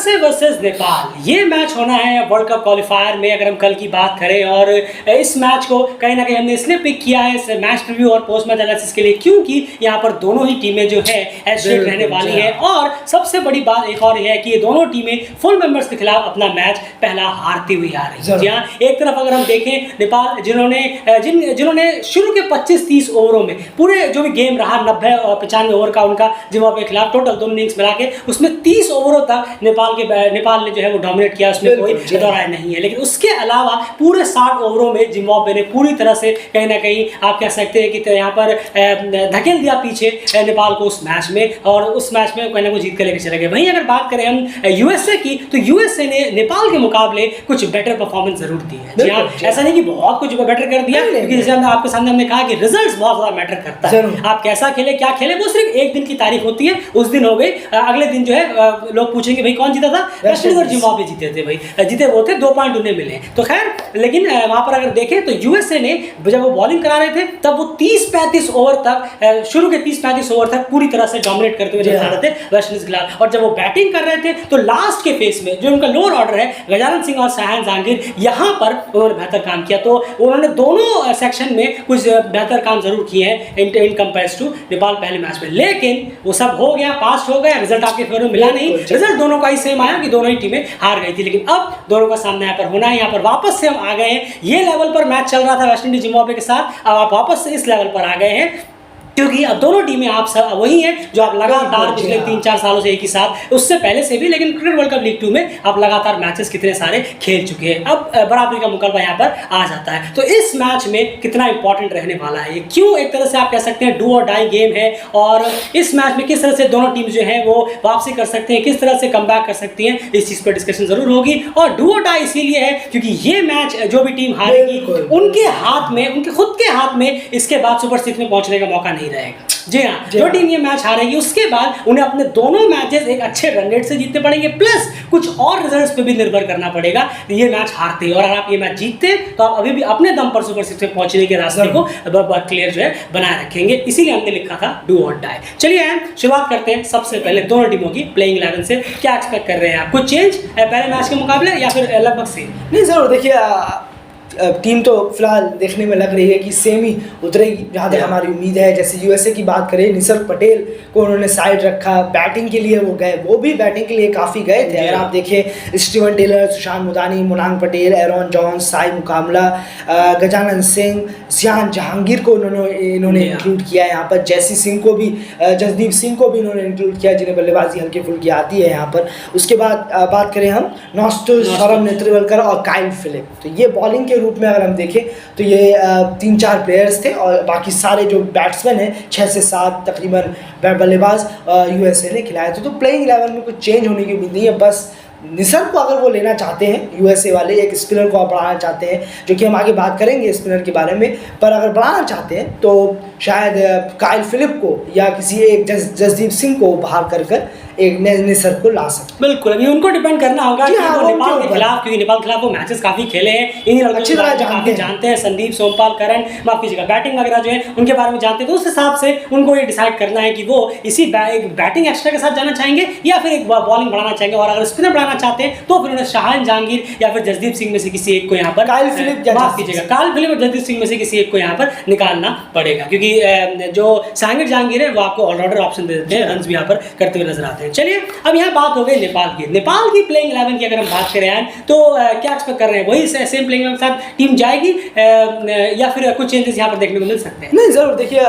USA versus Nepal, ये match होना है वर्ल्ड कप क्वालिफायर में अगर हम कल की बात करें। और इस मैच को कहीं ना कहीं हमने इसलिए पिक किया है इस मैच प्रीव्यू और पोस्ट मैच एनालिसिस के लिए, क्योंकि यहाँ पर दोनों ही टीमें जो है एस्ट्रेट रहने वाली है। और सबसे बड़ी बात एक और है कि ये दोनों टीमें फुल मेंबर्स के खिलाफ अपना मैच पहला हारती हुई आ रही है। जी हाँ, एक तरफ अगर हम देखें नेपाल जिन्होंने शुरू के 25-30 ओवरों में पूरे जो भी गेम रहा 90 और 95 ओवर का उनका जिम्बाब्वे के खिलाफ टोटल दोनों इनिंग्स मिला के, उसमें 30 ओवरों तक नेपाल ने जो है वो डोमिनेट किया, उसमें कोई दो राय नहीं है। लेकिन उसके अलावा पूरे 60 ओवरों में जिम्बाब्वे ने पूरी तरह से कहीं ना कहीं आप कह सकते हैं कि यहाँ पर धकेल दिया पीछे नेपाल को उस मैच में, और उस मैच में कहीं ना जीत कर लेकर चले गए। वहीं अगर बात करें हम यूएसए की, तो यूएसए ने नेपाल के मुकाबले कुछ बेटर परफॉर्मेंस जरूर दी है। जी हाँ, ऐसा नहीं कि बहुत कुछ बेटर कर दिया, क्योंकि जैसे हमने आपके सामने हमने कहा कि रिजल्ट्स बहुत ज्यादा मैटर करता है। आप कैसा खेले क्या खेले वो सिर्फ एक दिन की तारीफ होती है, उस दिन हो गई, अगले दिन जो है लोग पूछेंगे भाई कौन जीता था, वेस्ट इंडीज और जिम्बाब्वे जीते थे। भाई जीते वो थे, 2 पॉइंट उन्हें मिले। तो खैर, लेकिन वहां पर अगर देखें तो यूएसए ने जब वो बॉलिंग करा रहे थे तब वो 30-35 ओवर तक, शुरू के 30-35 ओवर तक पूरी तरह से डोमिनेट करते हुए नजर आ रहे थे वेस्ट इंडीज के खिलाफ। और जब वो बैटिंग कर रहे थे तो लास्ट के फेस में जो उनका लोअर ऑर्डर है, गजानन सिंह और शाहन जहांगीर, यहाँ पर उन्होंने बेहतर काम किया। तो उन्होंने दोनों सेक्शन में कुछ बेहतर काम जरूर किए हैं इन कंपेयर्स टू नेपाल पहले मैच में। लेकिन वो सब हो गया, पास हो गया, रिजल्ट आपके फेवर में मिला नहीं, रिजल्ट दोनों का ही सेम आया कि दोनों ही टीमें हार गई थी। लेकिन अब दोनों का सामना यहाँ पर होना है, यहाँ पर वापस से हम आ गए हैं। ये लेवल पर मैच चल रहा था वेस्ट इंडीज जिम्बाब्वे के साथ, अब आप वापस से इस लेवल पर आ गए हैं, क्योंकि अब दोनों टीमें आप सब वही हैं जो आप लगातार पिछले 3-4 सालों से एक ही साथ, उससे पहले से भी, लेकिन क्रिकेट वर्ल्ड कप लीग 2 में आप लगातार मैचेस कितने सारे खेल चुके हैं। अब बराबरी का मुकाबला यहाँ पर आ जाता है। तो इस मैच में कितना इंपॉर्टेंट रहने वाला है, ये क्यों एक तरह से आप कह सकते हैं डू और डाई गेम है, और इस मैच में किस तरह से दोनों टीम जो है वो वापसी कर सकते हैं, किस तरह से कम बैक कर सकती हैं, इस चीज़ पर डिस्कशन जरूर होगी। और डू और डाई इसीलिए है क्योंकि ये मैच जो भी टीम हारेगी उनके हाथ में, उनके खुद के हाथ में इसके बाद सुपर 6 में पहुंचने का मौका नहीं रहेगा। जी हाँ, जो टीम ये मैच हारेगी उसके बाद उन्हें अपने दोनों मैचेस एक अच्छे रन रेट से जीतने पड़ेंगे, प्लस कुछ और रिजल्ट्स पे भी निर्भर करना पड़ेगा ये मैच हारते। और अगर आप ये मैच जीतते तो आप अभी भी अपने दम पर सुपर 6 में पहुंचने के रास्ते को क्लियर जो है बनाए रखेंगे। इसीलिए हमने लिखा था डू और डाई। चलिए शुरुआत करते हैं सबसे पहले दोनों टीमों की प्लेइंग 11 से। क्या एक्सपेक्ट कर रहे हैं आप, कुछ चेंज पहले मैच के मुकाबले या फिर लगभग सेम? नहीं जरूर, देखिए टीम तो फिलहाल देखने में लग रही है कि सेम ही उतरेगी, जहाँ तक हमारी उम्मीद है। जैसे यूएसए की बात करें, निसर्ग पटेल को उन्होंने साइड रखा, बैटिंग के लिए वो गए, वो भी बैटिंग के लिए काफ़ी गए थे। अगर आप देखें Steven Taylor, Sushant Modani, Monank Patel, Aaron Jones, Sai Mukkamalla, Gajanand Singh, Shayan Jahangir को इन्होंने इंक्लूड किया यहाँ पर। जैसी सिंह को भी, जसदीप सिंह को भी इन्होंने इंक्लूड किया, जिन्हें बल्लेबाजी हल्की फुल्की आती है यहाँ पर। उसके बाद बात करें हम नॉस्टो, सौरभ नेत्रवलकर और काइल फिलिप, तो ये बॉलिंग के रूप में अगर हम देखें तो ये 3-4 प्लेयर्स थे, और बाकी सारे जो बैट्समैन हैं 6 से 7 तकरीबन बल्लेबाज यूएसए ने खिलाए थे। तो प्लेइंग 11 में कुछ चेंज होने की उम्मीद नहीं है। बस निसर्ग को अगर वो लेना चाहते हैं यूएसए वाले, एक स्पिनर को बढ़ाना चाहते हैं, जो कि हम आगे बात करेंगे स्पिनर के बारे में, पर अगर बढ़ाना चाहते हैं तो शायद काइल फिलिप को या किसी एक जसदीप सिंह को बाहर कर एक निसर्ग को ला सकते। बिल्कुल, अभी उनको डिपेंड करना होगा कि वो नेपाल के खिलाफ, क्योंकि नेपाल के खिलाफ वो मैचेस काफ़ी खेले हैं, इन्हीं अच्छी तरह जानते हैं। संदीप, सोमपाल, करण, माफ कीजिएगा, बैटिंग वगैरह जो है उनके बारे में जानते हैं। तो उस हिसाब से उनको ये डिसाइड करना है कि वो इसी बैटिंग एक्स्ट्रा के साथ जाना चाहेंगे या फिर एक बॉलिंग बढ़ाना चाहेंगे। और अगर स्पिनर बढ़ाना चाहते हैं तो फिर उन्हें शाहन जहांगीर या फिर जसदीप सिंह में से किसी एक को यहाँ पर, काइल फिलिप, माफ कीजिएगा, काइल फिलिप और जसदीप सिंह में से किसी एक को यहाँ पर निकालना पड़ेगा, क्योंकि जो शाहन जहांगीर है वो आपको ऑलराउंडर ऑप्शन दे देते हैं, रन भी यहाँ पर करते हुए नजर आते हैं। चलिए अब यहाँ बात हो गई नेपाल की प्लेइंग 11 की अगर हम बात करें तो क्या एक्सपेक्ट कर रहे हैं, वही सेम प्लेइंग 11 के साथ टीम जाएगी या फिर कुछ चेंजेस यहाँ पर देखने को मिल सकते हैं? नहीं जरूर, देखिए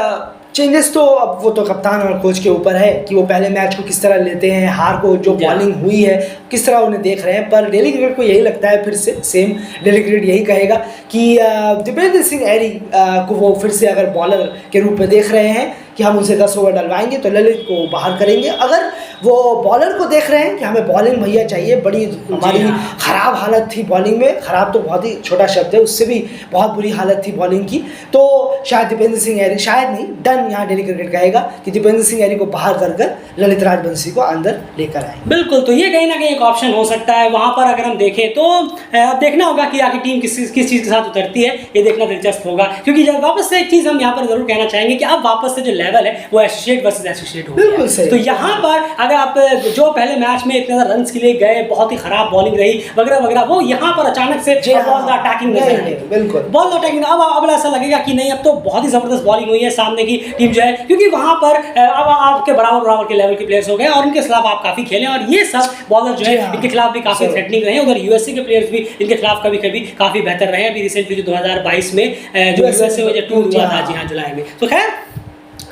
चेंजेस तो अब वो तो कप्तान और कोच के ऊपर है कि वो पहले मैच को किस तरह लेते हैं, हार को जो बॉलिंग हुई है किस तरह उन्हें देख रहे हैं। पर डेली क्रिकेट को यही लगता है, फिर से सेम डेली क्रिकेट यही कहेगा कि दीपेंद्र सिंह ऐरी को वो फिर से अगर बॉलर के रूप में देख रहे हैं कि हम उनसे 10 ओवर डलवाएंगे तो ललित को बाहर करेंगे। अगर वो बॉलर को देख रहे हैं कि हमें बॉलिंग भैया चाहिए, बड़ी हमारी ख़राब हालत थी बॉलिंग में, ख़राब तो बहुत ही छोटा शब्द है, उससे भी बहुत बुरी हालत थी बॉलिंग की, तो शायद दीपेंद्र सिंह ऐरी, शायद नहीं डन यहाँ डेली क्रिकेट कहेगा कि दीपेंद्र सिंह ऐरी को बाहर कर ललित राजवंशी को अंदर लेकर आए। बिल्कुल, तो ये कहीं ना कहीं एक ऑप्शन हो सकता है वहाँ पर। अगर हम देखें तो अब देखना होगा कि आखिर टीम किस चीज़ के साथ उतरती है, ये देखना दिलचस्प होगा। क्योंकि जब वापस से एक चीज़ हम यहाँ पर जरूर कहना चाहेंगे कि अब वापस से जो लेवल है वो एसोसिएट वर्सेस एसोसिएट हो बिल्कुल सही। तो यहाँ पर अगर आप जो पहले मैच में इतने रन के लिए गए, बहुत ही खराब बॉलिंग रही वगैरह वगैरह, वो यहाँ पर अचानक से बॉल अटैकिंग नजर आई, बिल्कुल बॉल अटैकिंग। अब ऐसा लगेगा कि नहीं, अब तो बहुत ही जबरदस्त बॉलिंग हुई है, सामने की टीम जो है, क्योंकि वहां पर अब आपके बराबर के लेवल के प्लेयर्स हो गए और उनके खिलाफ आप काफी खेले, और ये सब बॉलर जो है इनके खिलाफ भी काफी थ्रेटनिंग रहे। उधर यूएसए के प्लेयर्स भी इनके खिलाफ कभी कभी काफी बेहतर रहे। अभी रिसेंटली जो 2022 में जो यूएसए टूर हुआ था, जी हाँ, जुलाई में, तो खैर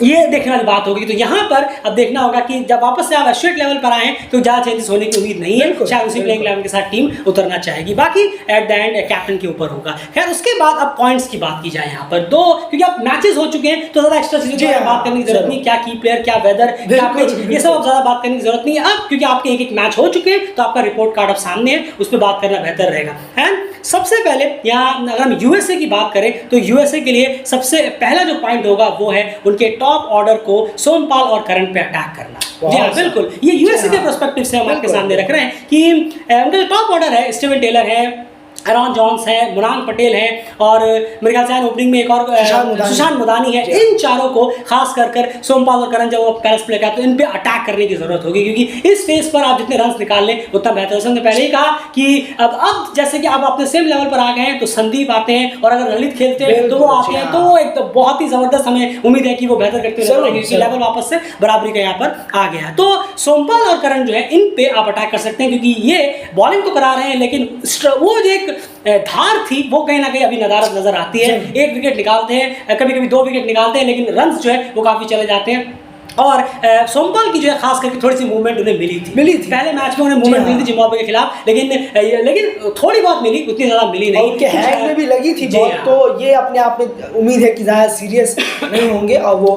ये देखने वाली बात होगी। तो यहाँ पर अब देखना होगा कि जब वापस से आप एसोसिएट लेवल पर आए तो ज़्यादा चेंजेस होने की उम्मीद नहीं है, शायद उसी प्लेइंग लेवल के साथ टीम उतरना चाहेगी, बाकी एट द एंड कैप्टन के ऊपर होगा। खैर उसके बाद अब पॉइंट्स की बात की जाए यहाँ पर दो, क्योंकि अब मैचेस हो चुके हैं तो ज़्यादा एक्स्ट्रा चीज़ों की बात करने की जरूरत नहीं, क्या की प्लेयर, क्या वेदर, क्या पिच, ये सब अब ज़्यादा बात करने की जरूरत नहीं है अब, क्योंकि आपके एक मैच हो चुके हैं तो आपका रिपोर्ट कार्ड अब सामने है, उस पर बात करना बेहतर रहेगा। एंड सबसे पहले यहाँ अगर हम यूएसए की बात करें तो यूएसए के लिए सबसे पहला जो पॉइंट होगा वो है उनके टॉप ऑर्डर को सोमपाल और करण पे अटैक करना। जी हाँ, बिल्कुल, ये यूएसए के पर्सपेक्टिव से हम आपके सामने रख रहे हैं कि उनका टॉप ऑर्डर है, स्टीवन टेलर है, एरॉन जॉन्स है, मुनांग पटेल है, और मेरे ख्याल से ओपनिंग में एक और सुशांत मुदानी है। इन चारों को खास कर सोमपाल और करण जब वो पैस प्ले करते हैं तो इन पे अटैक करने की जरूरत होगी, क्योंकि इस फेज पर आप जितने रन निकाल लें उतना बेहतर। उसने पहले ही कहा कि अब जैसे कि आप अपने सेम लेवल पर आ गए हैं तो संदीप आते हैं, और अगर ललित खेलते हैं तो वो आते हैं, तो वो एक तो बहुत ही जबरदस्त हमें उम्मीद है कि वो बेहतर करते हुए, क्योंकि लेवल वापस से बराबरी का यहाँ पर आ गया। तो सोमपाल और करण जो है इन पे आप अटैक कर सकते हैं, क्योंकि ये बॉलिंग तो करा रहे हैं लेकिन वो जो एक धार थी वो कहीं ना कहीं अभी नदारत नजर आती है। एक विकेट निकालते हैं, कभी कभी 2 विकेट निकालते हैं, लेकिन रन्स जो है वो काफी चले जाते हैं। और सोमपाल की जो है खास करके थोड़ी सी मूवमेंट उन्हें मिली थी पहले मैच में, उन्हें मूवमेंट मिली थी जिम्बाब्वे के खिलाफ, लेकिन थोड़ी बहुत मिली, उतनी ज्यादा मिली नहीं। उनके हैंड में भी लगी थी बॉल, तो ये अपने आप में उम्मीद है कि ज्यादा सीरियस नहीं होंगे, और वो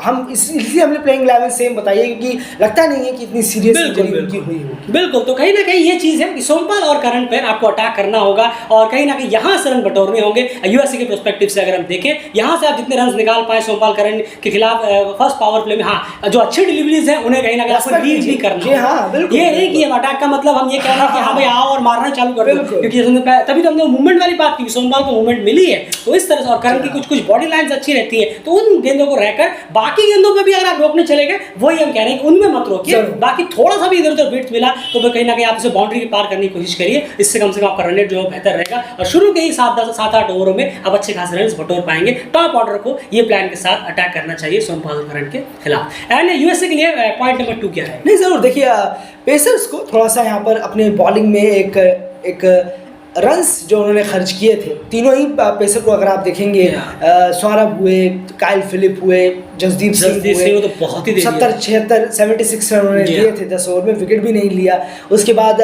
हम इसलिए हमने प्लेइंग 11 सेम बताइए, क्योंकि लगता नहीं है कि इतनी सीरियस इंजरी उनकी हुई होगी। बिल्कुल, तो कहीं ना कहीं ये चीज है कि सोमपाल और करण पर आपको अटैक करना होगा, और कहीं ना कहीं यहाँ से रन बटोरने होंगे। यूएसए के पर्सपेक्टिव से अगर हम देखें, यहाँ से आप जितने रन निकाल पाए सोमपाल करण के खिलाफ फर्स्ट पावर प्ले में, हाँ जो अच्छी डिलीवरीज है उन्हें कहीं ना कहीं आपको लीड भी करना है। ये नहीं कि अटैक का मतलब हम ये कह रहे हैं कि हाँ भाई आओ और मारना चालू कर दो, क्योंकि तभी तो हमने मूवमेंट वाली बात की, सोमपाल को मूवमेंट मिली है तो इस तरह से, और करण की कुछ बॉडी लाइंस अच्छी रहती है, तो उन गेंदों को रहकर बाकी गेंदों में भी अगर आप रोकने चले गए, वही हम कह रहे हैं कि उनमें मत रोकिए, बाकी थोड़ा सा भी इधर उधर बिट्स मिला तो कहीं ना कहीं आप इसे बाउंड्री के पार करने की कोशिश करिए, इससे कम से कम आपका रन रेट जो बेहतर रहेगा, और शुरू के ही 7-8 ओवरों में आप अच्छे खासे रन बटोर पाएंगे। टॉप ऑर्डर को ये प्लान के साथ अटैक करना चाहिए सोमपाल और करण के खिलाफ। एंड यूएसए के लिए पॉइंट नंबर 2 क्या है? नहीं जरूर, देखिए पेसर्स को थोड़ा सा यहाँ पर अपने बॉलिंग में एक रन्स जो उन्होंने खर्च किए थे, तीनों ही पेसर को अगर आप देखेंगे, सौरभ हुए, काइल फिलिप हुए, जसदीप सिंह हुए, तो बहुत ही 76 रन उन्होंने दिए थे 10 ओवर में, विकेट भी नहीं लिया। उसके बाद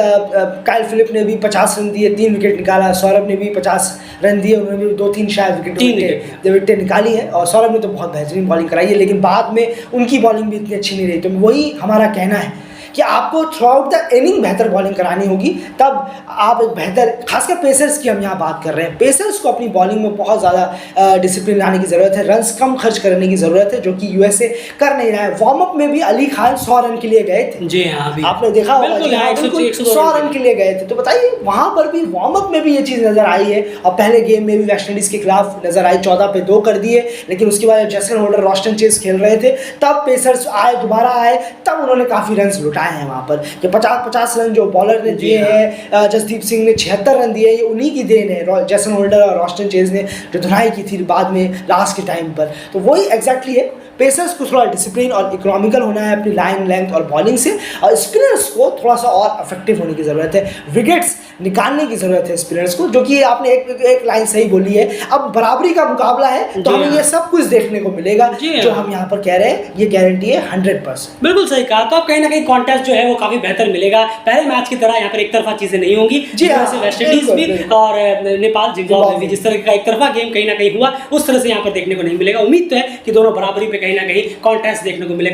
काइल फिलिप ने भी 50 रन दिए, 3 विकेट निकाला, सौरभ ने भी 50 रन दिए, उन्होंने भी 2-3 शायद विकेटें निकाली है, और सौरभ ने तो बहुत बेहतरीन बॉलिंग कराई है, लेकिन बाद में उनकी बॉलिंग भी इतनी अच्छी नहीं रही। तो वही हमारा कहना है कि आपको थ्रू आउट द इनिंग बेहतर बॉलिंग करानी होगी, तब आप एक बेहतर, खासकर पेसर्स की हम यहाँ बात कर रहे हैं, पेसर्स को अपनी बॉलिंग में बहुत ज़्यादा डिसिप्लिन लाने की ज़रूरत है, रन्स कम खर्च करने की ज़रूरत है, जो कि यूएसए कर नहीं रहा है। वार्म अप में भी अली खान 100 रन के लिए गए थे, जी हाँ, आपने देखा होगा, 100 रन के लिए गए थे। तो बताइए वहाँ पर भी वार्म अप में भी ये चीज़ नज़र आई है, और पहले गेम में भी वेस्ट इंडीज़ के खिलाफ नज़र आई, 14 पे 2 कर दिए, लेकिन उसके बाद जैसन होल्डर रोस्टन चेस खेल रहे थे, तब पेसर्स दोबारा आए, तब उन्होंने काफ़ी रन लुटाए हैं वहाँ पर। कि 50 रन जो बॉलर ने दिए हैं, जसदीप सिंह ने 76 रन दिए, ये उन्हीं की देन है, जैसन होल्डर और रोस्टन चेज ने जो धुनाई की थी बाद में लास्ट के टाइम पर। तो वही एग्जैक्टली है, पेसर्स को थोड़ा डिसिप्लिन और इकोनॉमिकल होना है अपनी लाइन लेंथ और बॉलिंग से, और स्पिनर्स को थोड़ा सा और इफेक्टिव होने की ज़रूरत है, विकेट्स निकालने की ज़रूरत है स्पिनर्स को, जो कि आपने एक लाइन सही बोली है। अब बराबरी का मुकाबला है तो हमें ये सब कुछ देखने को मिलेगा, जो हम यहाँ पर कह रहे हैं, ये गारंटी है 100%। बिल्कुल सही कहा। तो अब कहीं ना कहीं कॉन्टेस्ट जो है वो काफी बेहतर मिलेगा, पहले मैच की तरह यहाँ पर एक तरफा चीजें नहीं होंगी, जैसे वेस्ट इंडीज भी और नेपाल जिम्बाब्वे भी जिस तरह का एक तरफा गेम कहीं ना कहीं हुआ, उस तरह से यहाँ पर देखने को नहीं मिलेगा। उम्मीद तो है कि दोनों बराबरी पे कहीं ना कहीं कॉन्टेस्ट देखने को मिले,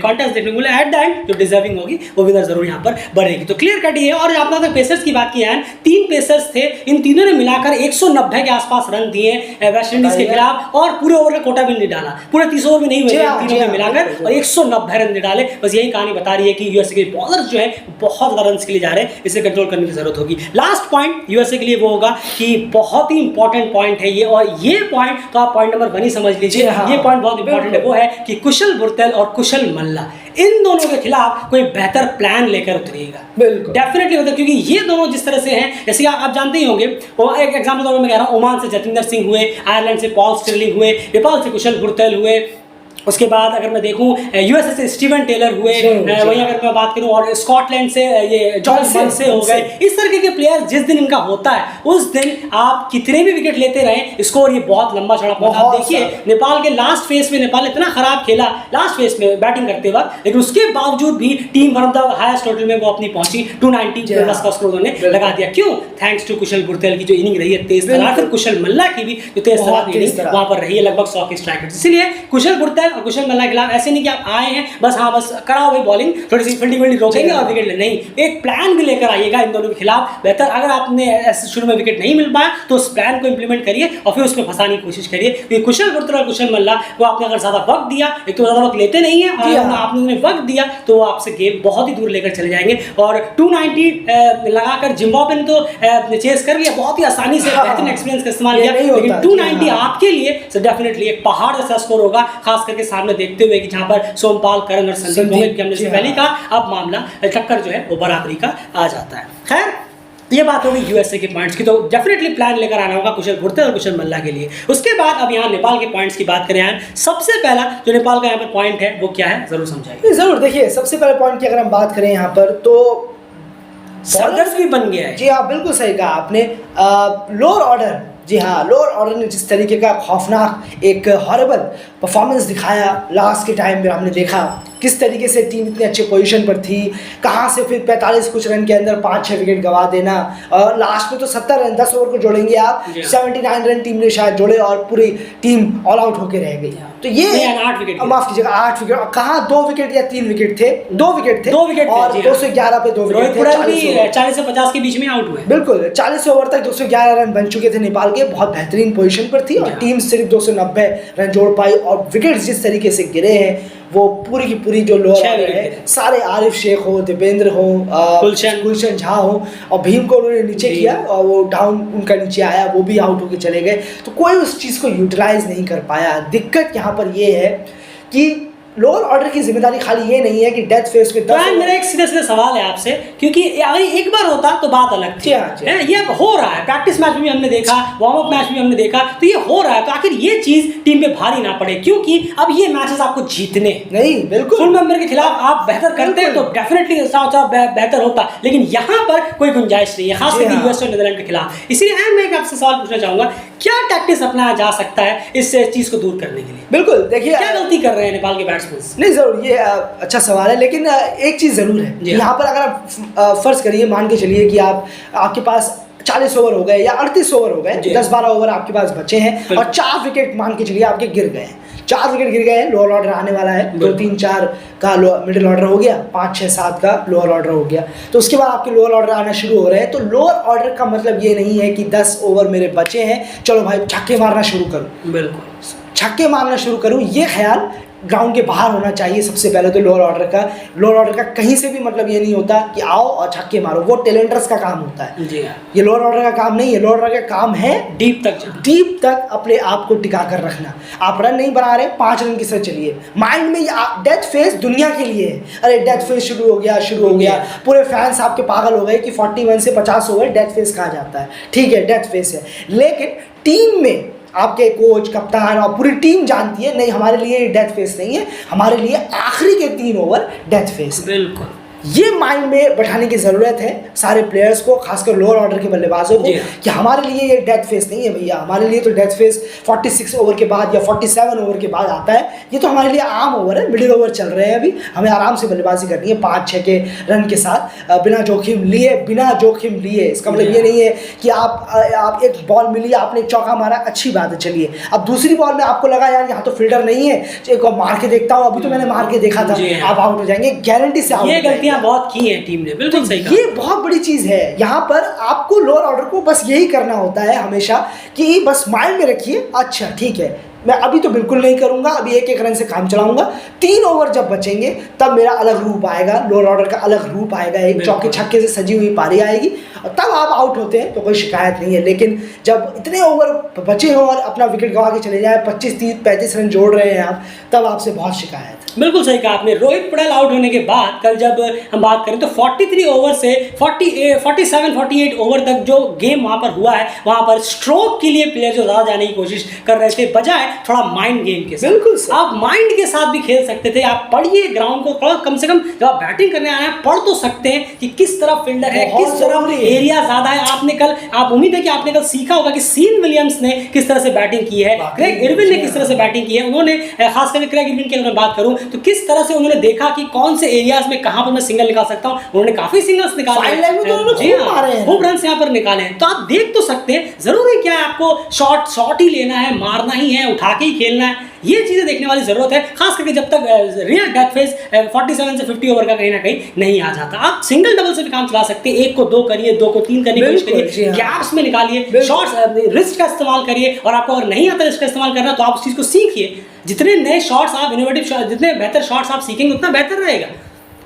एट द एंड जो डिजर्विंग होगी वो विनर जरूर यहाँ पर बढ़ेगी। तो क्लियर कट ये है। और आपने अगर पेसर्स की बात की है, 3 पेसर्स थे, इन तीनों ने मिलाकर 190 के आसपास रन दिए वेस्ट इंडीज के खिलाफ, और पूरे ओवर का कोटा भी नहीं डाला, पूरे 30 ओवर में नहीं हुए तीनों ने मिलाकर, और 190 रन डाले। बस यही कहानी बता रही है कि यूएसए के बॉलर्स जो है बहुत ज्यादा रन के लिए जा रहे हैं, इसे कंट्रोल करने की जरूरत होगी। लास्ट पॉइंट यूएसए के लिए वो होगा कि बहुत ही इंपॉर्टेंट पॉइंट है ये, और ये पॉइंट तो आप पॉइंट नंबर 1 ही समझ लीजिए। ये पॉइंट बहुत इंपॉर्टेंट है, वो है कि कुशल बुर्तेल और कुशल मल्ला इन दोनों के खिलाफ कोई बेहतर प्लान लेकर उतरिएगा। बिल्कुल डेफिनेटली होता है, क्योंकि ये दोनों जिस तरह से हैं, जैसे कि आप जानते ही होंगे, वो एक एग्जाम्पल तौर पर मैं कह रहा हूँ, ओमान से जतिंदर सिंह हुए, आयरलैंड से पॉल स्टिरलिंग हुए, नेपाल से कुशल बुर्तेल हुए, उसके बाद अगर मैं देखूं यूएसए से स्टीवन टेलर हुए, वहीं अगर मैं बात करूं और स्कॉटलैंड से ये जॉन मनसे हो गए। इस तरीके के प्लेयर जिस दिन इनका होता है उस दिन आप कितने भी विकेट लेते रहें, स्कोर ये बहुत लंबा चौड़ा पहुंचा। आप देखिए नेपाल के लास्ट फेज में नेपाल इतना खराब खेला लास्ट फेज में बैटिंग करते वक्त, लेकिन उसके बावजूद भी team one of the highest total में वो अपनी पहुंची 290 प्लस का स्कोर उन्होंने लगा दिया। क्यों? थैंक्स टू कुशल बुर्तेल की जो इनिंग रही है तेज तरार, फिर कुशल मल्ला की भी जो तेज तरार इनिंग वहां पर रही है, लगभग 100 के स्ट्राइक रेट। इसलिए कुशल बुर्तेल और कुशल मल्ला के खिलाफ ऐसे नहीं कि आप आए हैं बस हाँ बस कराओ भाई बॉलिंग, थोड़ी सी फील्डिंग रोकेंगे और विकेट ले, नहीं, एक प्लान भी लेकर आइएगा इन दोनों के खिलाफ। बेहतर अगर आपने ऐसे शुरू में विकेट नहीं मिल पाया तो उस प्लान को इंप्लीमेंट करिए और फिर उसमें फंसाने की कोशिश करिए। क्योंकि कुशल बुर्तेल और कुशल मल्ला को आपने अगर ज्यादा वक्त दिया, एक तो ज्यादा वक्त लेते नहीं है, और आपने उन्हें वक्त दिया तो वो आपसे गेम बहुत ही दूर लेकर चले जाएंगे। और 290 लगाकर जिम्बाब्वे ने तो चेस कर लिया बहुत ही आसानी से, बेहतरीन एक्सपीरियंस का इस्तेमाल किया, लेकिन 290 आपके लिए डेफिनेटली एक पहाड़ जैसा स्कोर होगा, खास करके सामने देखते हुए कि जहां पर सोमपाल, करण और संदीप मोहित की हमने से पहले का अब मामला टक्कर जो है वो बराबरी का आ जाता है। खैर ये बात होगी यूएसए के पॉइंट्स की, तो डेफिनेटली प्लान लेकर आना होगा कुशल बुर्तेल और कुशल मल्ला के लिए। उसके बाद अब यहाँ नेपाल के पॉइंट्स की बात करें यार, सबसे पहला जो नेपाल का यहाँ पर पॉइंट है वो क्या है, जरूर समझाइए। जरूर, देखिए सबसे पहले पॉइंट की अगर हम बात करें यहाँ पर तो सरदर्द भी बन गया है। जी हाँ, बिल्कुल सही कहा आपने। लोअर ऑर्डर, जी हाँ, लोअर ऑर्डर ने जिस तरीके का खौफनाक एक हॉरेबल परफॉर्मेंस दिखाया लास्ट के टाइम में, हमने देखा किस तरीके से टीम इतने अच्छे पोजीशन पर थी, कहाँ से फिर 45 कुछ रन के अंदर 5-6 विकेट गवा देना, और लास्ट में तो 70 रन 10 ओवर को जोड़ेंगे आप, 79 रन टीम ने शायद जोड़े और पूरी टीम ऑल आउट होकर रह गई। तो ये 8 विकेट, माफ कीजिएगा 8 विकेट, और कहाँ 2 विकेट या 3 विकेट थे, 2 विकेट थे, 2 विकेट और 211 पे 2 विकेट थे, 40 से 50 के बीच में आउट हुए। बिल्कुल 40 ओवर तक 211 रन बन चुके थे नेपाल के, बहुत बेहतरीन पोजीशन पर थी, और टीम सिर्फ 290 रन जोड़ पाई, और विकेट्स जिस तरीके से गिरे हैं वो पूरी की पूरी जो लोअर ऑर्डर है, सारे आरिफ शेख हो, दीपेंद्र हो, गुलशन झा हो, और भीम को उन्होंने नीचे किया और वो डाउन उनका नीचे आया, वो भी आउट होके चले गए, तो कोई उस चीज़ को यूटिलाइज नहीं कर पाया। दिक्कत यहाँ पर ये है कि लोअर ऑर्डर की जिम्मेदारी खाली ये नहीं है कि डेथ फेस पे मेरा एक सीधा सीधा सवाल है आपसे, क्योंकि अगर एक बार होता तो बात अलग थी, ये अब हो रहा है, प्रैक्टिस मैच में भी हमने देखा, वार्म अप मैच में हमने देखा, तो ये हो रहा है, तो आखिर ये चीज टीम पे भारी ना पड़े, क्योंकि अब ये मैचेस आपको जीतने नहीं, बिल्कुल फुल मेंबर के खिलाफ आप बेहतर करते हैं तो डेफिनेटली बेहतर होता, लेकिन यहाँ पर कोई गुंजाइश नहीं है, खासकर यूएस और नीदरलैंड के खिलाफ। इसीलिए मैं आपसे सवाल पूछना चाहूंगा, क्या टैक्टिक्स अपनाया जा सकता है इस चीज को दूर करने के लिए? बिल्कुल, देखिए क्या गलती कर रहे हैं नेपाल के बैट्समैन? नहीं, जरूर ये अच्छा सवाल है, लेकिन एक चीज़ ज़रूर है, यहाँ पर अगर आप फर्ज करिए, मान के चलिए कि आपके पास 40 ओवर हो गए या 38 ओवर हो गए, 10-12 ओवर आपके पास बचे हैं और 4 विकेट मान के चलिए आपके गिर गए हैं, 4 विकेट गिर गए हैं, लोअर ऑर्डर आने वाला है, 2-3-4 का मिडिल ऑर्डर हो गया, 5-6-7 का लोअर ऑर्डर हो गया, तो उसके बाद आपके लोअर ऑर्डर आना शुरू हो रहे हैं। तो लोअर ऑर्डर का मतलब ये नहीं है कि 10 ओवर मेरे बचे हैं, चलो भाई छक्के मारना शुरू करूँ, बिल्कुल छक्के मारना शुरू करूँ, ये ख्याल ग्राउंड के बाहर होना चाहिए। सबसे पहले तो लोअर ऑर्डर का कहीं से भी मतलब ये नहीं होता कि आओ और छक्के मारो, वो टैलेंटर्स का काम होता है, ये लोअर ऑर्डर का काम नहीं है। लोअर ऑर्डर का काम है डीप तक अपने आप को टिका कर रखना। आप रन नहीं बना रहे, 5 रन के साथ चलिए, माइंड में डेथ फेस दुनिया के लिए है, अरे डेथ फेस शुरू हो गया, पूरे फैंस आपके पागल हो गए कि 41 से 50 ओवर डेथ फेस कहा जाता है, ठीक है डेथ फेस है, लेकिन टीम में आपके कोच, कप्तान और पूरी टीम जानती है नहीं, हमारे लिए डेथ फेस नहीं है, हमारे लिए आखिरी के 3 ओवर डेथ फेस। बिल्कुल, ये माइंड में बैठाने की ज़रूरत है सारे प्लेयर्स को, खासकर लोअर ऑर्डर के बल्लेबाजों को, कि हमारे लिए ये डेथ फेस नहीं है भैया, हमारे लिए तो डेथ फेस 46 ओवर के बाद या 47 ओवर के बाद आता है, ये तो हमारे लिए आम ओवर है, मिडिल ओवर चल रहे हैं अभी, हमें आराम से बल्लेबाजी करनी है 5-6 के रन के साथ, बिना जोखिम लिए। इसका मतलब ये नहीं है कि आप एक बॉल मिली, आपने एक चौका मारा, अच्छी बात है, चलिए अब दूसरी बॉल में आपको लगा यार यहाँ तो फील्डर नहीं है, एक मार के देखता हूँ, अभी तो मैंने मार के देखा था, आप आउट हो जाएंगे, गारंटी से आउट। बहुत की है टीम ने, बिल्कुल सही कहा। ये बहुत बड़ी चीज है, यहाँ पर आपको लोअर ऑर्डर को बस यही करना होता है हमेशा कि बस माइंड में रखिए, अच्छा ठीक है मैं अभी तो बिल्कुल नहीं करूँगा, अभी एक एक रन से काम चलाऊंगा। 3 ओवर जब बचेंगे तब मेरा अलग रूप आएगा, लोअर ऑर्डर का अलग रूप आएगा, एक चौके छक्के से सजी हुई पारी आएगी और तब आप आउट होते हैं तो कोई शिकायत नहीं है। लेकिन जब इतने ओवर बचे हों और अपना विकेट गंवा के चले जाए, 25, 30, 35 रन जोड़ रहे हैं आप, तब आपसे बहुत शिकायत है। बिल्कुल सही कहा आपने। रोहित पटेल आउट होने के बाद कल जब हम बात करें तो 43 ओवर से 47-48 ओवर तक जो गेम वहाँ पर हुआ है, वहाँ पर स्ट्रोक के लिए प्लेयर जो ज़्यादा जाने की कोशिश कर रहे थे बजाय थोड़ा माइंड गेम के साथ। बिल्कुल आप माइंड के साथ भी खेल सकते थे। आप पढ़िए ग्राउंड को, थोड़ा कम से कम जब आप बैटिंग करने आए हैं पढ़ तो सकते हैं कि किस तरफ फील्डर है, किस तरफ एरिया ज़्यादा है। आपने कल, आप उम्मीद है कि आपने कल सीखा होगा कि सीन विलियम्स ने किस तरह से बैटिंग की है, क्रेग इरविन ने किस तरह से बैटिंग की है। उन्होंने खास करके क्रेग इरविन की अगर मैं बात करूं तो किस तरह से उन्होंने देखा कि कौन से एरियाज में कहां पर मैं सिंगल निकाल सकता हूं। उन्होंने काफी सिंगल्स निकाले हैं, खूब रन यहां पर निकाले हैं। तो आप देख तो सकते हैं, जरूरी क्या है आपको शॉट ही लेना है, मारना ही है, उठा के ही खेलना है, ये चीजें देखने वाली जरूरत है। खास करके जब तक रियल डेथ फेज 47 से 50 ओवर का कहीं ना कहीं नहीं आ जाता। आप सिंगल डबल से भी काम चला सकते हैं। 1 को 2 करिए, 2 को 3 करने की कोशिश करिए, गैप्स में निकालिए, शॉट्स रिस्ट का इस्तेमाल करिए। और आपको अगर नहीं आता रिस्ट का इस्तेमाल करना तो आप उस चीज को सीखिए। जितने नए शॉट्स आप इनोवेटिव, जितने बेहतर शॉट्स आप सीखेंगे उतना बेहतर रहेगा।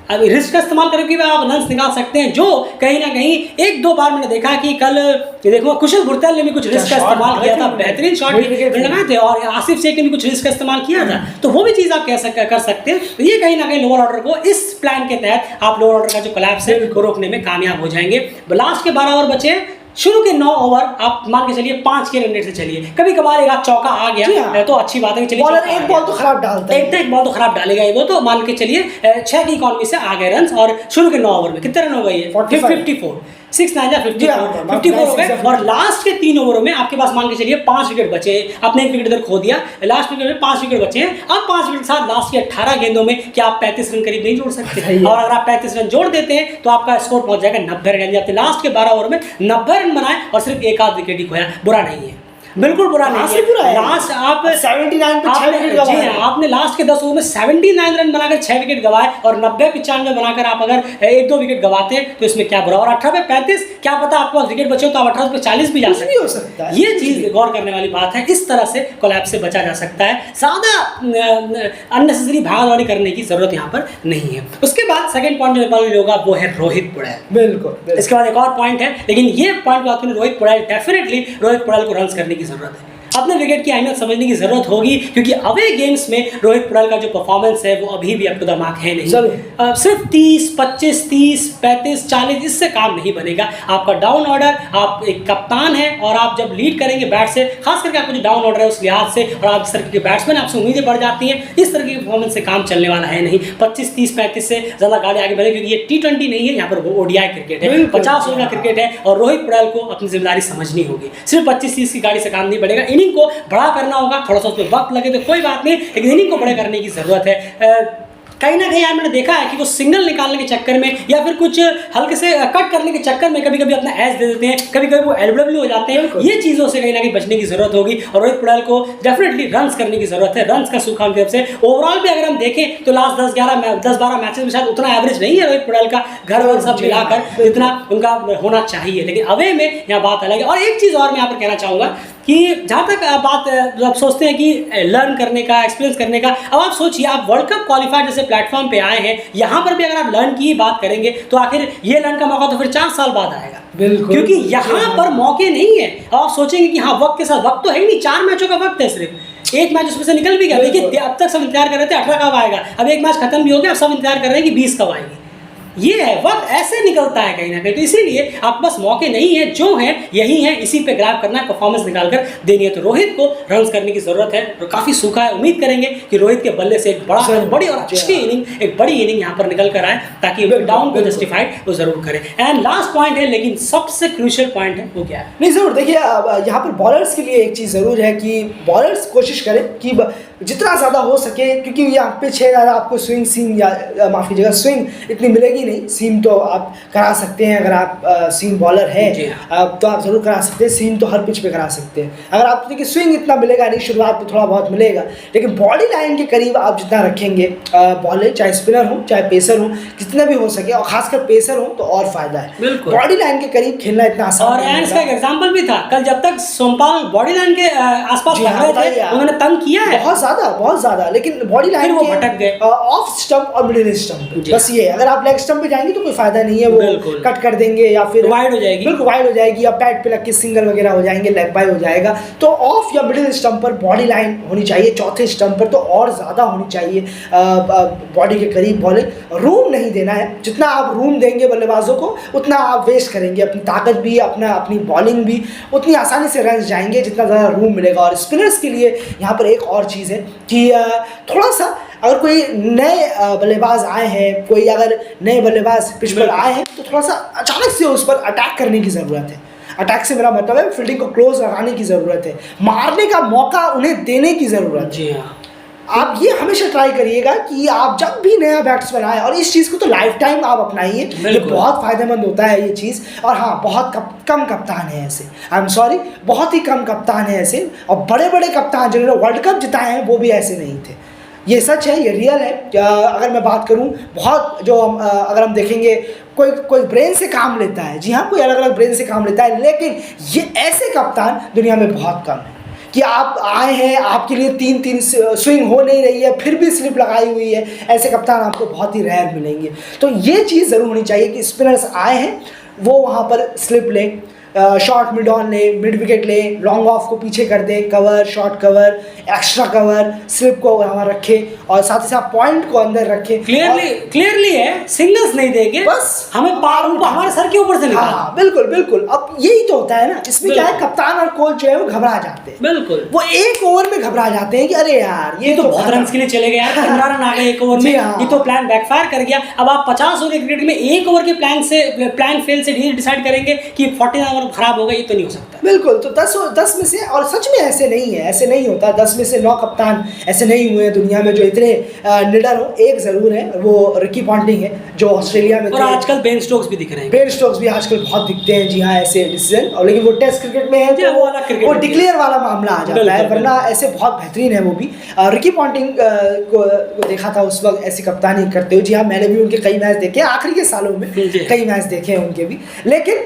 अब रिस्क का इस्तेमाल करके भी आप रन निकाल सकते हैं, जो कहीं ना कहीं 1-2 बार मैंने देखा कि कल देखो कुशल भुरतल ने भी कुछ रिस्क का इस्तेमाल किया था, बेहतरीन शॉट लगाए थे, और आसिफ शेख ने भी कुछ रिस्क का इस्तेमाल किया था। तो वो भी चीज़ आप कर सकते हैं। तो ये कहीं ना कहीं लोअर ऑर्डर को इस प्लान के तहत आप लोअर ऑर्डर का जो कोलैप्स है को रोकने में कामयाब हो जाएंगे। लास्ट के 12 ओवर बचे, शुरू के 9 ओवर आप मान के चलिए 5 के रन रेट से चलिए। कभी कभार एक आध चौका आ गया तो अच्छी बात है, चलिए एक बॉल तो खराब डालता है, एक बॉल तो खराब डालेगा वो, तो मान के चलिए 6 की इकॉनमी से आ गए रन। और शुरू के 9 ओवर में कितने रन हो गए? 54, 6 9 54 हो गए। और लास्ट के 3 ओवरों में आपके पास मान के चलिए 5 विकेट बचे। आपने 1 विकेट इधर खो दिया, लास्ट विकेट में 5 विकेट बचे हैं। अब 5 विकेट के साथ लास्ट के 18 गेंदों में क्या आप 35 रन करीब नहीं जोड़ सकते? और अगर आप 35 रन जोड़ देते हैं तो आपका स्कोर पहुंच जाएगा 90 रन। आपने लास्ट के 12 ओवर में 90 रन बनाए और सिर्फ एक आध विकेट ही खोया। बुरा नहीं है, बिल्कुल बुरा नहीं है। लास्ट आप 79 पे 6 विकेट गवाए। आपने लास्ट के 10 ओवर में 79 रन बनाकर 6 विकेट गवाए, और 90-95 बनाकर आप अगर 1-2 विकेट गवाते हैं तो इसमें क्या बुरा? और 18 पे 35, क्या पता आपके पास विकेट बचे हो तो आप 18 पे 40 भी जा सकते हैं। ये चीज गौर करने वाली बात है। इस तरह से कोलैप्स से बचा जा सकता है। ज्यादा अननेसेसरी भागदौड़ी करने की जरूरत यहाँ पर नहीं है। उसके बाद सेकंड पॉइंट जो नेपाल होगा वो है रोहित पटेल। बिल्कुल। इसके बाद एक और पॉइंट है, लेकिन ये पॉइंट बात करें रोहित पटेल, डेफिनेटली रोहित पटेल को रन करने की जरूरत है। अपने विकेट की अहमियत समझने की जरूरत होगी, क्योंकि अवे गेम्स में रोहित पटेल का जो परफॉर्मेंस है वो अभी भी अप टू द मार्क है नहीं। सिर्फ 30, 25, 30, 35, 40 इससे काम नहीं बनेगा। आपका डाउन ऑर्डर, आप एक कप्तान हैं और आप जब लीड करेंगे बैट से, खास करके आपका जो डाउन ऑर्डर है उस लिहाज से, और आप इस तरह के बैट्समैन आपसे उम्मीदें बढ़ जाती हैं, इस तरह की परफॉर्मेंस से काम चलने वाला है नहीं। 25, 30, 35 से ज़्यादा गाड़ी आगे बढ़े, क्योंकि ये T20 नहीं है, यहाँ पर वो ODI क्रिकेट है, 50 ओवर का क्रिकेट है। और रोहित पटेल को अपनी जिम्मेदारी समझनी होगी। सिर्फ 25-30 की गाड़ी से काम नहीं बढ़ेगा, इनिंग को बड़ा करना होगा। थोड़ा सा उसमें वक्त लगे तो कोई बात नहीं, लेकिन इनिंग को बड़े करने की जरूरत है। कहीं ना कहीं यार मैंने देखा है कि वो सिंगल निकालने के चक्कर में या फिर कुछ हल्के से कट करने के चक्कर में कभी कभी अपना एज दे देते हैं, कभी कभी वो LBW हो जाते हैं। ये चीज़ों से कहीं ना कहीं बचने की जरूरत होगी, और रोहित पटेल को डेफिनेटली रन्स करने की जरूरत है। रन्स का सूखा उनकी तरफ से। ओवरऑल भी अगर हम देखें तो लास्ट 10-12 मैचेस में शायद उतना एवरेज नहीं है रोहित पटेल का, घर वर सब मिलाकर जितना उनका होना चाहिए, लेकिन अवे में यहाँ बात अलग है। और एक चीज़ और मैं यहाँ पर कहना चाहूँगा कि जहाँ तक बात आप सोचते हैं कि लर्न करने का, एक्सपीरियंस करने का, अब आप सोचिए आप वर्ल्ड कप क्वालिफायर जैसे प्लेटफॉर्म पे आए हैं, यहाँ पर भी अगर आप लर्न की बात करेंगे तो आखिर ये लर्न का मौका तो फिर 4 साल बाद आएगा। बिल्कुल, क्योंकि यहाँ पर मौके नहीं है। अब आप सोचेंगे कि हाँ वक्त के साथ, वक्त तो है ही नहीं, 4 मैचों का वक्त है, सिर्फ एक मैच उसमें से निकल भी गया। देखिए अब तक सब इंतजार कर रहे थे 18 कब आएगा, अब एक मैच खत्म भी हो गया, अब सब इंतजार कर रहे हैं कि 20 कब आएगी। ये है, वक्त ऐसे निकलता है कहीं ना कहीं। तो इसीलिए आपके पास मौके नहीं है, जो है यही है, इसी पे ग्रैब करना है, परफॉर्मेंस निकालकर देनी है। तो रोहित को रन्स करने की जरूरत है, और काफी सूखा है। उम्मीद करेंगे कि रोहित के बल्ले से एक बड़ी और अच्छी इनिंग, एक बड़ी इनिंग यहाँ पर निकल कर आए, ताकि डाउन को जस्टिफाइड वो जरूर करें। एंड लास्ट पॉइंट है, लेकिन सबसे क्रूशियल पॉइंट है, वो क्या है? नहीं जरूर देखिए, यहाँ पर बॉलर्स के लिए एक चीज़ ज़रूर है कि बॉलर्स कोशिश करें कि जितना ज़्यादा हो सके, क्योंकि यहाँ पे 6 ज़्यादा आपको स्विंग या माफ़ कीजिएगा स्विंग इतनी मिलेगी ही नहीं, सीम तो आप करा सकते हैं अगर आप सीम बॉलर हैं तो आप जरूर करा सकते हैं। सीम तो हर पिच पे करा सकते हैं। अगर आप देखिए स्विंग इतना मिलेगा नहीं, शुरुआत में थोड़ा बहुत मिलेगा, लेकिन बॉडी लाइन के करीब आप जितना रखेंगे बॉलर, चाहे स्पिनर हो चाहे पेसर हो, जितना भी हो सके, और खासकर पेसर हो तो और फायदा है। बॉडी लाइन के करीब खेलना इतना आसान और इसका एक एग्जांपल भी था कल, जब तक सोमपाल बॉडी लाइन के आसपास लग रहे थे उन्होंने तंग किया है बहुत ज्यादा, लेकिन बॉडी लाइन वो भटक गए ऑफ स्टंप और मिडिल स्टंप, बस ये। अगर आप लेग स्टंप पे जाएंगे तो कोई फायदा नहीं है, वो कट कर देंगे या फिर वाइड हो जाएगी, बिल्कुल वाइड हो जाएगी, या पैड पे लग के सिंगल वगैरह हो जाएंगे, लेग बाय हो जाएगा। तो ऑफ या मिडिल स्टंप पर बॉडी लाइन होनी चाहिए, चौथे स्टंप पर तो और ज़्यादा होनी चाहिए बॉडी के करीब बॉलिंग। रूम नहीं देना है, जितना आप रूम देंगे बल्लेबाजों को उतना आप वेस्ट करेंगे, अपनी ताकत भी अपनी बॉलिंग भी उतनी आसानी से रन जाएंगे जितना ज़्यादा रूम मिलेगा। और स्पिनर्स के लिए यहाँ पर एक और चीज़ है कि थोड़ा सा अगर कोई नए बल्लेबाज आए हैं, कोई अगर नए बल्लेबाज पिच पर आए हैं तो थोड़ा सा अचानक से उस पर अटैक करने की ज़रूरत है। अटैक से मेरा मतलब है फील्डिंग को क्लोज लगाने की ज़रूरत है, मारने का मौका उन्हें देने की ज़रूरत है। आप ये हमेशा ट्राई करिएगा कि आप जब भी नया बैट्समैन आए, और इस चीज़ को तो लाइफ टाइम आप अपनाइए, ये बहुत फ़ायदेमंद होता है ये चीज़। और हाँ, बहुत कम कप्तान है ऐसे, आई एम सॉरी, बहुत ही कम कप्तान है ऐसे, और बड़े बड़े कप्तान जिन्होंने वर्ल्ड कप जिताए हैं वो भी ऐसे नहीं थे। ये सच है, ये रियल है। अगर मैं बात करूं, बहुत जो अगर हम देखेंगे कोई ब्रेन से काम लेता है, जी हाँ, कोई अलग अलग ब्रेन से काम लेता है, लेकिन ये ऐसे कप्तान दुनिया में बहुत कम है कि आप आए हैं, आपके लिए 3-3 स्विंग हो नहीं रही है फिर भी स्लिप लगाई हुई है। ऐसे कप्तान आपको बहुत ही रेयर मिलेंगे। तो ये चीज़ ज़रूर होनी चाहिए कि स्पिनर्स आए हैं वो वहाँ पर स्लिप लें, शॉर्ट मिड ऑन ले, मिड विकेट ले, लॉन्ग ऑफ को पीछे कर दे, cover, short cover, extra cover, slip को वहाँ रखे और साथ ही साथ पॉइंट को अंदर रखे। क्लियरली है, सिंगल्स नहीं देंगे, बस हमें पार हमारे सर के ऊपर से निकाल। हाँ बिल्कुल बिल्कुल। अब यही तो होता है ना, इसमें क्या है, कप्तान और कोच जो है वो घबरा जाते हैं। बिल्कुल, वो एक ओवर में घबरा जाते हैं कि अरे यार ये तो बहुत रन के लिए चले गए यार, 15 रन आ गए एक ओवर में, ये तो प्लान बैकफायर कर गया। अब आप 50 ओवर क्रिकेट में एक ओवर के प्लान फेल से डिसाइड करेंगे कि 40 ओवर खराब हो गए, ये तो नहीं हो सकता। बिल्कुल, तो 10 में से, और सच में ऐसे नहीं है, ऐसे नहीं होता। 10 में से 9 कप्तान ऐसे नहीं हुए हैं दुनिया में जो इतने निडर हो। एक जरूर है, वो रिकी पॉन्टिंग है जो ऑस्ट्रेलिया में, और आजकल बेन स्टोक्स भी दिख रहे हैं। बेन स्टोक्स भी आजकल बहुत दिखते हैं, जी हाँ, ऐसे डिसीजन। और लेकिन वो टेस्ट क्रिकेट में है तो वो डिक्लेयर वाला मामला आ जाता है, वरना ऐसे बहुत बेहतरीन है वो भी। रिकी पॉन्टिंग को देखा था उस वक्त ऐसी कप्तानी करते हुए। जी हाँ, मैंने भी उनके कई मैच देखे, आखिरी के सालों में कई मैच देखे हैं उनके भी। लेकिन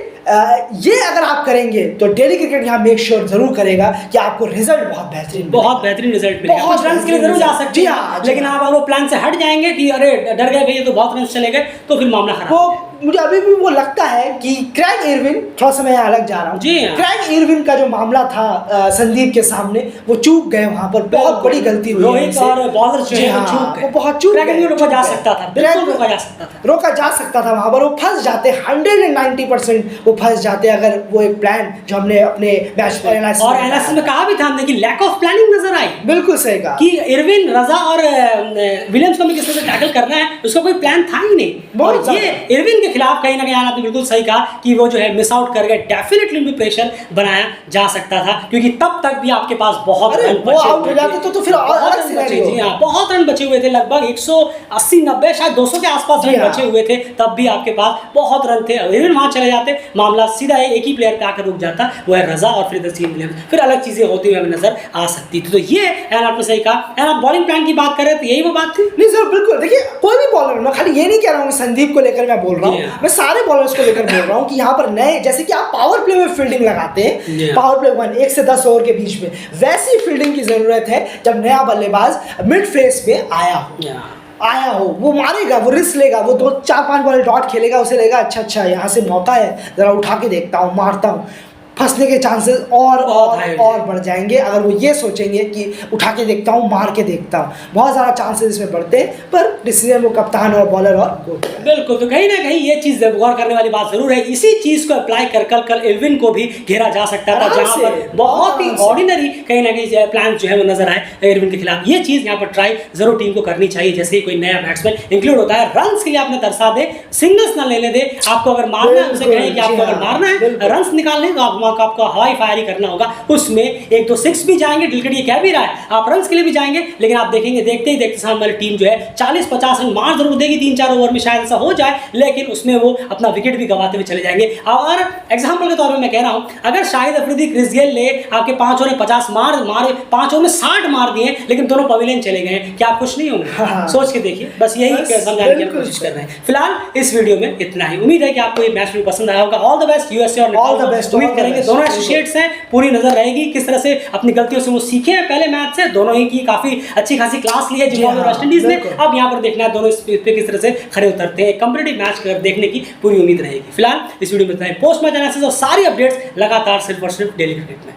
ये अगर आप करेंगे तो डेली क्रिकेट यहाँ मेक श्योर जरूर करेगा कि आपको रिजल्ट बहुत बेहतरीन रिजल्ट मिलेगा। बहुत रन के लिए जरूर जा सकते हैं, लेकिन आप अगर वो प्लान से हट जाएंगे कि अरे डर गए भैया तो बहुत रन चले गए, तो फिर मामला खराब। वो मुझे अभी भी वो लगता है कि क्रैग इरविन, थोड़ा सा मैं अलग जा रहा हूँ, क्रैग इरविन का जो मामला था संदीप के सामने, वो चूक गए वहाँ पर, बहुत बड़ी गलती हुई। रोहित और बॉलर जो है वो बहुत चूक गए। रोका जा सकता था, रोका जा सकता था वहाँ पर। वो फंस जाते, 190% वो फंस जाते अगर वो एक प्लान जो हमने अपने मैच पर एनालिसिस में कहा भी था हमने कि लैक ऑफ प्लानिंग नजर आई। बिल्कुल सही कहा कि इरविन, रजा और विलियम्स को किसी से टैकल करना है, उसका कोई प्लान था ही नहीं। और ये इरविन के खिलाफ कहीं ना कहीं आपने बिल्कुल सही कहा कि वो जो है मिस आउट कर गए। डेफिनेटली भी प्रेशर बनाया जा सकता था, क्योंकि तब तक भी आपके पास बहुत रन बचे हुए थे। तो फिर अलग सिनेरियो। जी हाँ, बहुत रन बचे हुए थे, लगभग 180-90 शायद 200 के आसपास रन बचे हुए थे, तब भी आपके पास बहुत रन थे। इरविन वहां चले जाते, मामला सीधा एक ही प्लेयर पे आकर रुक जाता, वो है रजा और फिर विलियम्स, फिर अलग चीजें होती हुई हमें नजर आ सकती थी। तो ये आपने सही कहा। आप बॉलिंग प्लान की बात कर रहे थे, यही वो बात थी। नहीं सर, बिल्कुल। देखिए, कोई भी बॉलर, मैं खाली ये नहीं कह रहा हूँ संदीप को लेकर मैं बोल रहा हूँ, मैं सारे बॉलर्स को लेकर बोल रहा हूँ कि यहाँ पर नए, जैसे कि आप पावर प्ले में फील्डिंग लगाते हैं, पावर प्ले 1 से 10 ओवर के बीच में, वैसी फील्डिंग की जरूरत है जब नया बल्लेबाज मिड फेस पे आया हो। वो मारेगा, वो रिस्क लेगा, वो 2-4-5 बॉल डॉट खेलेगा, उसे लेगा अच्छा यहाँ से मौका है, जरा उठा के देखता हूँ, मारता हूँ। फंसने के चांसेस और बढ़ जाएंगे अगर वो ये सोचेंगे कि उठा के देखता हूँ, मार के देखता हूँ। बहुत ज़्यादा चांसेस इसमें बढ़ते हैं, पर डिसीजन वो कप्तान और बॉलर और बिल्कुल। तो कहीं ना कहीं ये चीज़ गौर करने वाली बात जरूर है। इसी चीज़ को अप्लाई कर कल इरविन को भी घेरा जा सकता था, जहाँ पर बहुत ही ऑर्डिनरी कहीं ना कहीं प्लान जो है वो नजर आए इरविन के खिलाफ। ये चीज़ यहाँ पर ट्राई जरूर टीम को करनी चाहिए। जैसे ही कोई नया बैट्समैन इंक्लूड होता है, रन के लिए आपने तरसा दे, सिंगल्स ना लेने दे। आपको अगर मारना है, उसे कहें कि आपको अगर मारना है, रन निकालने, तो आप आपको हवाई फायर ही करना होगा। उसमें एक तो 6 भी जाएंगे, डिलकट ये कह भी रहा है आप रन के लिए भी जाएंगे, लेकिन आप देखेंगे देखते ही देखते सामने वाली टीम जो है 40-50 रन मार जरूर देगी 3-4 ओवर में, शायद ऐसा हो जाए, लेकिन उसमें वो अपना विकेट भी गंवाते हुए चले जाएंगे। और एग्जाम्पल के तौर पर मैं कह रहा हूं, अगर शाहिद अफरीदी, क्रिस गेल ने आपके 5 ओवर में 50 मार 5 ओवर में 60 मार दिए, लेकिन दोनों पवेलियन चले गए, क्या आप खुश नहीं होंगे? हाँ। सोच के देखिए, बस यही समझाने की कोशिश कर रहे हैं। फिलहाल इस वीडियो में इतना ही। उम्मीद है कि आपको ये मैच भी पसंद आया होगा। ऑल द बेस्ट यूएसए और ऑल द बेस्ट। उम्मीद करेंगे दोनों एसोसिएट्स हैं, पूरी नजर रहेगी किस तरह से अपनी गलतियों से वो सीखे हैं पहले मैच से, दोनों ही की काफी अच्छी खासी क्लास ली है जिम्बाब्वे और वेस्ट इंडीज ने। अब यहाँ पर देखना है दोनों इस पे किस तरह से खड़े उतरते हैं। कंपेटिटिव मैच देखने की पूरी उम्मीद रहेगी। फिलहाल इस वीडियो में इतना ही। पोस्ट मैच एनालिसिस और सारी अपडेट्स लगातार सिर्फ और सिर्फ डेली क्रिकेट में।